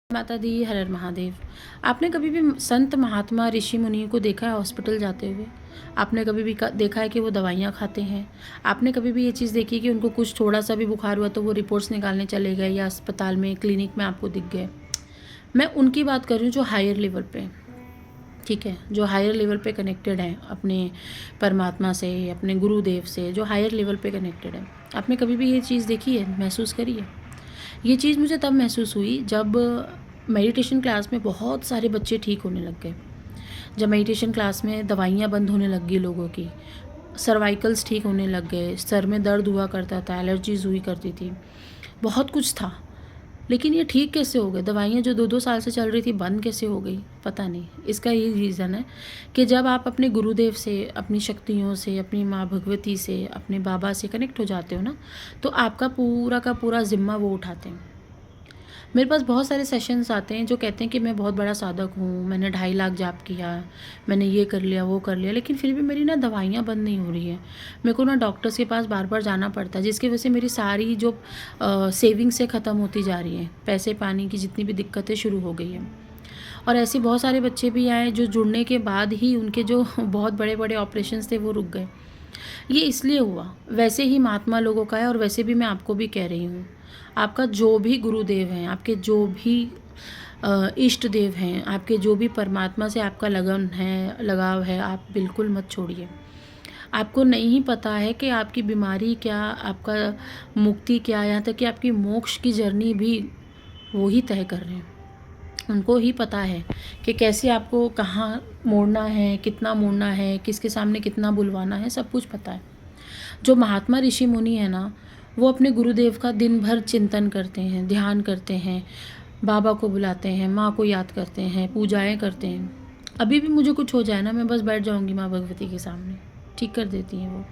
माता दी, हर हर महादेव। आपने कभी भी संत महात्मा ऋषि मुनियों को देखा है हॉस्पिटल जाते हुए? आपने कभी भी देखा है कि वो दवाइयाँ खाते हैं? आपने कभी भी ये चीज़ देखी है कि उनको कुछ थोड़ा सा भी बुखार हुआ तो वो रिपोर्ट्स निकालने चले गए या अस्पताल में क्लिनिक में आपको दिख गए? मैं उनकी बात कर रही हूँ जो हायर लेवल पे, ठीक है, जो हायर लेवल पे कनेक्टेड हैं अपने परमात्मा से, अपने गुरुदेव से, जो हायर लेवल पे कनेक्टेड है। आपने कभी भी ये चीज़ देखी है, महसूस करी है? ये चीज़ मुझे तब महसूस हुई जब मेडिटेशन क्लास में बहुत सारे बच्चे ठीक होने लग गए। जब मेडिटेशन क्लास में दवाइयाँ बंद होने लग गई लोगों की, सर्वाइकल्स ठीक होने लग गए, सर में दर्द हुआ करता था, एलर्जीज़ हुई करती थी, बहुत कुछ था। लेकिन ये ठीक कैसे हो गए? दवाइयाँ जो 2-2 साल से चल रही थी बंद कैसे हो गई? पता नहीं। इसका यही रीज़न है कि जब आप अपने गुरुदेव से, अपनी शक्तियों से, अपनी माँ भगवती से, अपने बाबा से कनेक्ट हो जाते हो ना, तो आपका पूरा का पूरा ज़िम्मा वो उठाते हैं। मेरे पास बहुत सारे सेशंस आते हैं जो कहते हैं कि मैं बहुत बड़ा साधक हूँ, मैंने 2.5 लाख जाप किया, मैंने ये कर लिया, वो कर लिया, लेकिन फिर भी मेरी ना दवाइयाँ बंद नहीं हो रही हैं। मेरे को ना डॉक्टर्स के पास बार-बार जाना पड़ता है, जिसकी वजह से मेरी सारी जो सेविंग्स से ख़त्म होती जा रही हैं। पैसे पानी की जितनी भी दिक्कतें शुरू हो गई हैं। और ऐसे बहुत सारे बच्चे भी आए जो जुड़ने के बाद ही उनके जो बहुत बड़े-बड़े ऑपरेशंस थे वो रुक गए। ये इसलिए हुआ, वैसे ही महात्मा लोगों का है और वैसे भी मैं आपको भी कह रही हूँ। आपका जो भी गुरुदेव हैं, आपके जो भी इष्ट देव हैं, आपके जो भी परमात्मा से आपका लगन है, लगाव है, आप बिल्कुल मत छोड़िए। आपको नहीं पता है कि आपकी बीमारी क्या, आपका मुक्ति क्या, यहाँ तक कि आपकी मोक्ष की जर्नी भी वो ही तय कर रहे हैं। उनको ही पता है कि कैसे आपको कहाँ मोड़ना है, कितना मोड़ना है, किसके सामने कितना बुलवाना है, सब कुछ पता है। जो महात्मा ऋषि मुनि है ना, वो अपने गुरुदेव का दिन भर चिंतन करते हैं, ध्यान करते हैं, बाबा को बुलाते हैं, माँ को याद करते हैं, पूजाएं करते हैं। अभी भी मुझे कुछ हो जाए ना, मैं बस बैठ जाऊंगी माँ भगवती के सामने, ठीक कर देती हैं वो।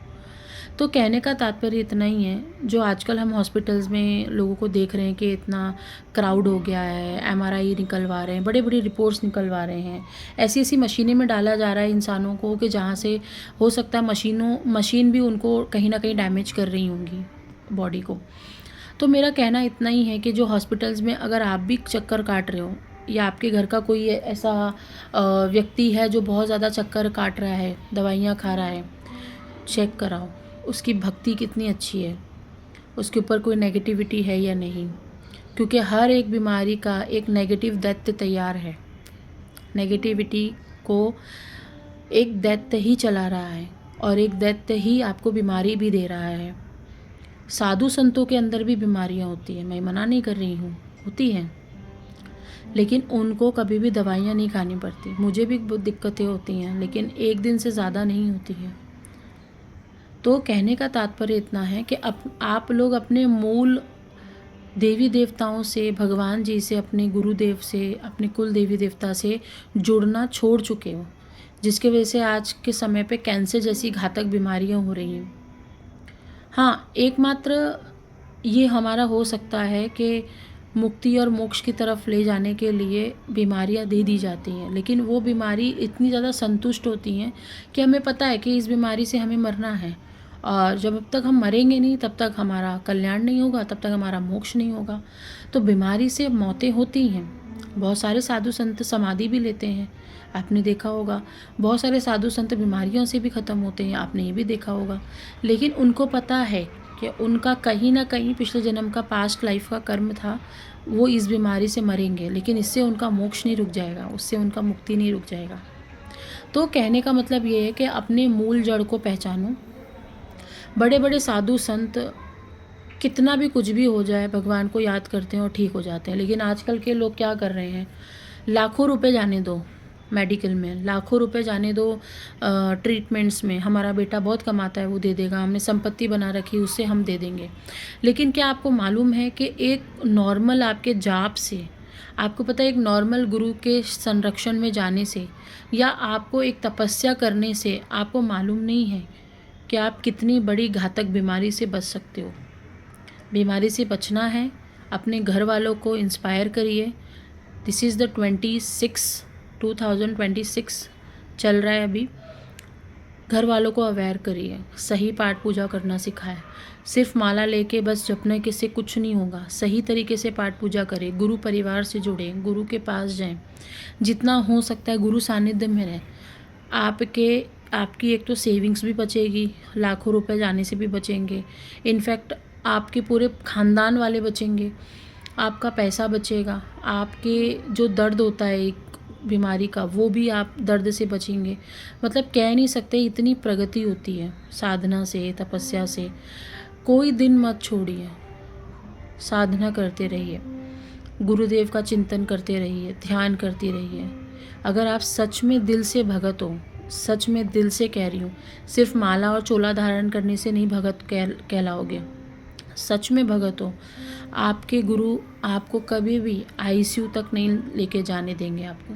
तो कहने का तात्पर्य इतना ही है, जो आजकल हम हॉस्पिटल्स में लोगों को देख रहे हैं कि इतना क्राउड हो गया है, एमआरआई निकलवा रहे हैं, बड़ी बड़ी रिपोर्ट्स निकलवा रहे हैं, ऐसी ऐसी मशीनें में डाला जा रहा है इंसानों को कि जहाँ से हो सकता है मशीन भी उनको कहीं ना कहीं डैमेज कर रही होंगी बॉडी को। तो मेरा कहना इतना ही है कि जो हॉस्पिटल्स में अगर आप भी चक्कर काट रहे हो या आपके घर का कोई ऐसा व्यक्ति है जो बहुत ज़्यादा चक्कर काट रहा है, दवाइयाँ खा रहा है, चेक कराओ उसकी भक्ति कितनी अच्छी है, उसके ऊपर कोई नेगेटिविटी है या नहीं, क्योंकि हर एक बीमारी का एक नेगेटिव दैत्य तैयार है। नेगेटिविटी को एक दैत्य ही चला रहा है और एक दैत्य ही आपको बीमारी भी दे रहा है। साधु संतों के अंदर भी बीमारियां होती हैं, मैं मना नहीं कर रही हूँ, होती हैं, लेकिन उनको कभी भी दवाइयाँ नहीं खानी पड़ती। मुझे भी बहुत दिक्कतें होती हैं, लेकिन एक दिन से ज़्यादा नहीं होती हैं। तो कहने का तात्पर्य इतना है कि आप लोग अपने मूल देवी देवताओं से, भगवान जी से, अपने गुरुदेव से, अपने कुल देवी देवता से जुड़ना छोड़ चुके हो, जिसकी वजह से आज के समय पे कैंसर जैसी घातक बीमारियां हो रही हैं। हाँ, एकमात्र ये हमारा हो सकता है कि मुक्ति और मोक्ष की तरफ ले जाने के लिए बीमारियां दे दी जाती हैं, लेकिन वो बीमारी इतनी ज़्यादा संतुष्ट होती हैं कि हमें पता है कि इस बीमारी से हमें मरना है, और जब तक हम मरेंगे नहीं तब तक हमारा कल्याण नहीं होगा, तब तक हमारा मोक्ष नहीं होगा। तो बीमारी से मौतें होती हैं। बहुत सारे साधु संत समाधि भी लेते हैं, आपने देखा होगा। बहुत सारे साधु संत बीमारियों से भी ख़त्म होते हैं, आपने ये भी देखा होगा। लेकिन उनको पता है कि उनका कहीं ना कहीं पिछले जन्म का, पास्ट लाइफ का कर्म था, वो इस बीमारी से मरेंगे, लेकिन इससे उनका मोक्ष नहीं रुक जाएगा, उससे उनका मुक्ति नहीं रुक जाएगा। तो कहने का मतलब ये है कि अपने मूल जड़ को पहचानो। बड़े बड़े साधु संत कितना भी कुछ भी हो जाए भगवान को याद करते हैं और ठीक हो जाते हैं, लेकिन आजकल के लोग क्या कर रहे हैं, लाखों रुपए जाने दो मेडिकल में, लाखों रुपए जाने दो ट्रीटमेंट्स में, हमारा बेटा बहुत कमाता है वो दे देगा, हमने संपत्ति बना रखी उससे हम दे देंगे। लेकिन क्या आपको मालूम है कि एक नॉर्मल आपके जाप से, आपको पता है एक नॉर्मल गुरु के संरक्षण में जाने से, या आपको एक तपस्या करने से, आपको मालूम नहीं है कि आप कितनी बड़ी घातक बीमारी से बच सकते हो। बीमारी से बचना है, अपने घर वालों को इंस्पायर करिए। दिस इज़ द 2026 चल रहा है अभी। घर वालों को अवेयर करिए, सही पाठ पूजा करना सिखाएं। सिर्फ माला लेके बस जपने के से कुछ नहीं होगा। सही तरीके से पाठ पूजा करें, गुरु परिवार से जुड़ें, गुरु के पास जाएं, जितना हो सकता है गुरु सानिध्य में रहें। आपकी एक तो सेविंग्स भी बचेगी, लाखों रुपए जाने से भी बचेंगे। इनफैक्ट आपके पूरे खानदान वाले बचेंगे, आपका पैसा बचेगा, आपके जो दर्द होता है एक बीमारी का वो भी आप दर्द से बचेंगे। मतलब कह नहीं सकते, इतनी प्रगति होती है साधना से, तपस्या से। कोई दिन मत छोड़िए, साधना करते रहिए, गुरुदेव का चिंतन करते रहिए, ध्यान करते रहिए। अगर आप सच में दिल से भगत हो, सच में दिल से कह रही हूँ, सिर्फ माला और चोला धारण करने से नहीं भगत कहलाओगे। सच में भगत हो, आपके गुरु आपको कभी भी आईसीयू तक नहीं लेके जाने देंगे। आपको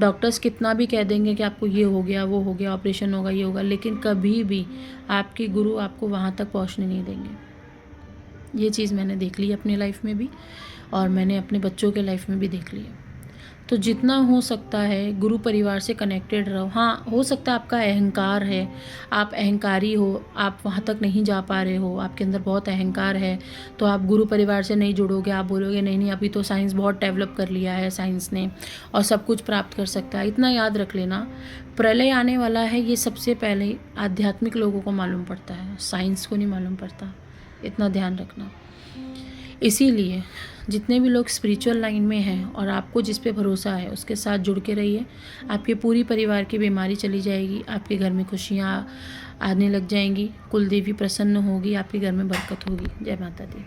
डॉक्टर्स कितना भी कह देंगे कि आपको ये हो गया, वो हो गया, ऑपरेशन होगा, ये होगा, लेकिन कभी भी आपके गुरु आपको वहाँ तक पहुँचने नहीं देंगे। ये चीज़ मैंने देख ली अपनी लाइफ में भी, और मैंने अपने बच्चों के लाइफ में भी देख ली है। तो जितना हो सकता है गुरु परिवार से कनेक्टेड रहो। हाँ, हो सकता है आपका अहंकार है, आप अहंकारी हो, आप वहाँ तक नहीं जा पा रहे हो, आपके अंदर बहुत अहंकार है, तो आप गुरु परिवार से नहीं जुड़ोगे। आप बोलोगे नहीं नहीं, अभी तो साइंस बहुत डेवलप कर लिया है साइंस ने, और सब कुछ प्राप्त कर सकता है। इतना याद रख लेना, प्रलय आने वाला है, ये सबसे पहले आध्यात्मिक लोगों को मालूम पड़ता है, साइंस को नहीं मालूम पड़ता। इतना ध्यान रखना। इसीलिए जितने भी लोग स्पिरिचुअल लाइन में हैं और आपको जिस पे भरोसा है उसके साथ जुड़ के रहिए। आपके पूरी परिवार की बीमारी चली जाएगी, आपके घर में खुशियाँ आने लग जाएंगी, कुल देवी प्रसन्न होगी, आपके घर में बरकत होगी। जय माता दी।